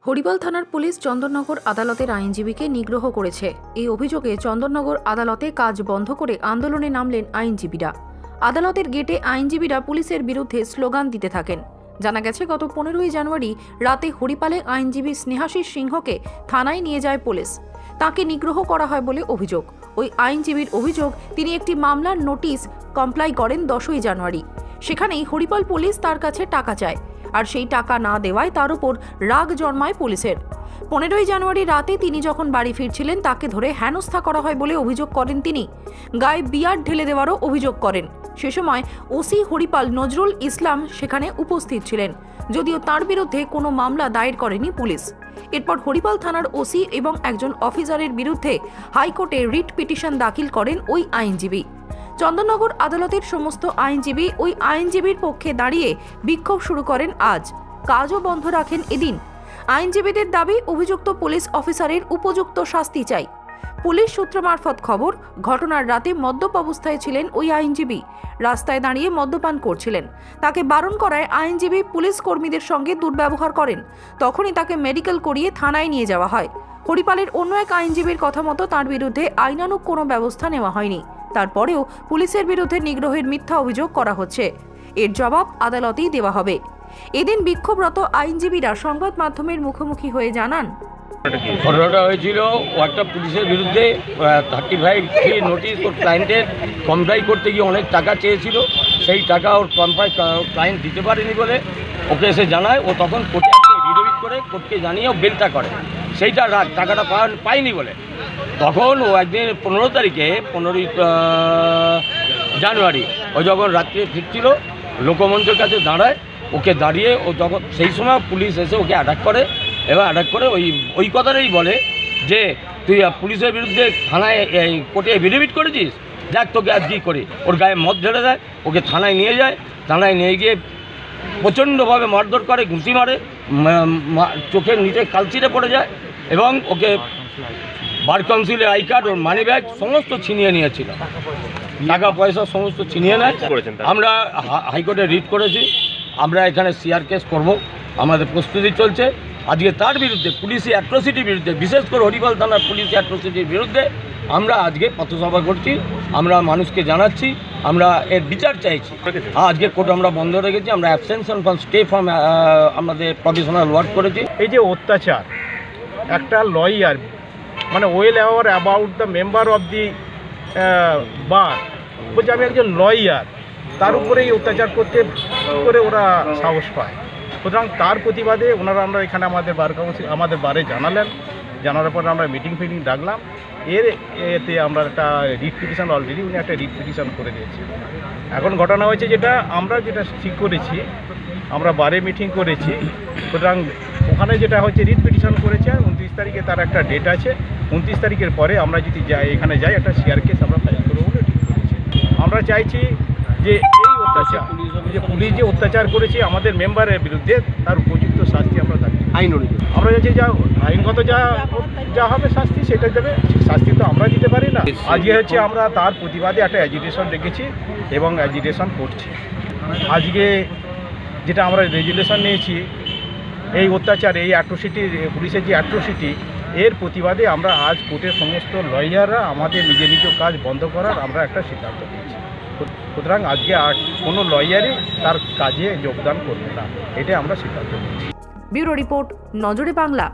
হরিপাল থানার পুলিশ চন্দননগর আদালতের আইনজীবীকে নিগ্রহ করেছে। এই অভিযোগে চন্দননগর আদালতে কাজ বন্ধ করে আন্দোলনে নামলেন আইনজীবীরা। আদালতের গেটে আইনজীবীরা পুলিশের বিরুদ্ধে স্লোগান দিতে থাকেন। জানা গেছে, গত 15ই জানুয়ারি রাতে হরিপালে আইনজীবী স্নেহাশিস সিংহকে থানায় নিয়ে যায় পুলিশ। তাকে নিগ্রহ করা হয় বলে অভিযোগ। ওই আইনজীবীর অভিযোগ, তিনি একটি মামলার নোটিশ কমপ্লাই করেন 10ই জানুয়ারি। সেখানেই হরিপাল পুলিশ তার কাছে টাকা চায়, আর সেই টাকা না দেওয়ায় তার উপর রাগ জন্মায় পুলিশের। 15ই জানুয়ারি রাতে তিনি যখন বাড়ি ফিরছিলেন, তাকে ধরে হেনস্থা করা হয় বলে অভিযোগ করেন তিনি। গায়ে বিয়ার ঢেলে দেওয়ারও অভিযোগ করেন। সে সময় ওসি হরিপাল নজরুল ইসলাম সেখানে উপস্থিত ছিলেন, যদিও তার বিরুদ্ধে কোনো মামলা দায়ের করেনি পুলিশ। এরপর হরিপাল থানার ওসি এবং একজন অফিসারের বিরুদ্ধে হাইকোর্টে রিট পিটিশন দাখিল করেন ওই আইনজীবী। চন্দননগর আদালতের সমস্ত আইনজীবী ওই আইনজীবীর পক্ষে দাঁড়িয়ে বিক্ষোভ শুরু করেন আজ। কাজও বন্ধ রাখেন এদিন। আইনজীবীদের দাবি, অভিযুক্ত পুলিশ অফিসারের উপযুক্ত শাস্তি চাই। পুলিশ সূত্র মারফত খবর, ঘটনার রাতে মদ্যপ অবস্থায় ছিলেন ওই আইনজীবী। রাস্তায় দাঁড়িয়ে মদ্যপান করছিলেন। তাকে বারণ করায় আইনজীবী পুলিশ কর্মীদের সঙ্গে দুর্ব্যবহার করেন। তখনই তাকে মেডিকেল করিয়ে থানায় নিয়ে যাওয়া হয়। হরিপালের অন্য এক আইনজীবীর কথা মতো তাঁর বিরুদ্ধে আইনানুগ কোনো ব্যবস্থা নেওয়া হয়নি। তারপরেও পুলিশের বিরুদ্ধে নিগ্রহের মিথ্যা অভিযোগ করা হচ্ছে। এর জবাব আদালতেই দেওয়া হবে। এদিন বিক্ষোভরত আইনজীবীরা সংবাদ মাধ্যমের মুখোমুখি হয়ে জানান, ঘটনাটা হয়েছিল, ও একটা পুলিশের বিরুদ্ধে 35 নোটিশ ওর ক্লায়েন্টের কমপ্লাই করতে গিয়ে অনেক টাকা চেয়েছিল। সেই টাকা ওর ক্লায়েন্ট দিতে পারেনি বলে ওকে এসে জানায়। ও তখন কোর্টে ভিডিওভিট করে কোর্টকে জানিয়ে ও বেলটা করে। সেইটা টাকাটা পায়নি বলে তখন ও একদিন 15 তারিখে 15ই জানুয়ারি ও যখন রাত্রে ফিরছিল, লোকমঞ্চের কাছে দাঁড়ায়। ওকে দাঁড়িয়ে ও তখন সেই সময় পুলিশ এসে ওকে অ্যাটাক করে এবং অ্যাটাক করে ওই কথাটাই বলে যে তুই পুলিশের বিরুদ্ধে থানায় কোর্টে এফিডেভিট করেছিস, দেখ তোকে আজ কী করে। ওর গায়ে মদ ঢেলে দেয়, ওকে থানায় নিয়ে যায়। থানায় নিয়ে গিয়ে প্রচণ্ডভাবে মারধর করে, ঘুষি মারে, চোখের নিচে কালচিরে পড়ে যায় এবং ওকে বার কাউন্সিলের I card, or money bag সমস্ত ছিনিয়ে নিয়েছিল। টাকা পয়সা সমস্ত ছিনিয়ে নেয়। আমরা হাইকোর্টে রিট করেছি। আমরা এখানে সিআর কেস করব, আমাদের প্রস্তুতি চলছে। আজকে তার বিরুদ্ধে পুলিশি অ্যাট্রোসিটির বিরুদ্ধে, বিশেষ করে হরিপাল থানার পুলিশি অ্যাট্রোসিটির বিরুদ্ধে আমরা আজকে পথসভা করছি। আমরা মানুষকে জানাচ্ছি আমরা এর বিচার চাইছি। আজকে কোর্ট আমরা বন্ধ রেখেছি। আমরা অ্যাবসেনশন ফ্রম স্টে ফ্রম আমাদের প্রফেশনাল ওয়ার্ক করেছি। এই যে অত্যাচার, একটা লয়ার মানে well aware about the member of the bar, বলছে আমি একজন লয়ার, তার উপরেই অত্যাচার করতে করে ওরা সাহস পায়। সুতরাং তার প্রতিবাদে আমরা এখানে আমাদের বার কাউন্সিল আমাদের বারে জানার পর আমরা মিটিং ডাকলাম। এতে আমরা একটা রিট পিটিশন অলরেডি উনি একটা রিট পিটিশন করে দিয়েছি। এখন ঘটনা হয়েছে আমরা যেটা ঠিক করেছি, আমরা বারে মিটিং করেছি। সুতরাং ওখানে যেটা হচ্ছে রিট পিটিশন করেছে, আর 29 তারিখে তার একটা ডেট আছে। 29 তারিখের পরে আমরা যদি এখানে যাই, একটা সিআর কেস আমরা ফাইল করবো বলে ঠিক করেছি। আমরা চাইছি যে এই অত্যাচার, পুলিশ যে অত্যাচার করেছে আমাদের মেম্বারের বিরুদ্ধে, তার উপযুক্ত শাস্তি আমরা থাকি। আমরা চাইছি আইনগত যা হবে শাস্তি সেটা দেবে। শাস্তি তো আমরা দিতে পারি না। আজকে হচ্ছে আমরা তার প্রতিবাদে একটা অ্যাজিটেশন রেখেছি এবং অ্যাজিটেশন করছি। আজকে যেটা আমরা রেজুলেশন নিয়েছি, এই অত্যাচার, এই অ্যাট্রোসিটি, পুলিশের যে অ্যাট্রোসিটি, এর প্রতিবাদে আমরা আজ কোর্টের সমস্ত লয়াররা আমাদের নিজ কাজ বন্ধ করার আমরা একটা সিদ্ধান্ত নিয়েছি। সুতরাং আজকে আর কোনো লয়ারই তার কাজে যোগদান করবে না, এটা আমরা সিদ্ধান্ত নিয়েছি। ব্যুরো রিপোর্ট, নজরে বাংলা।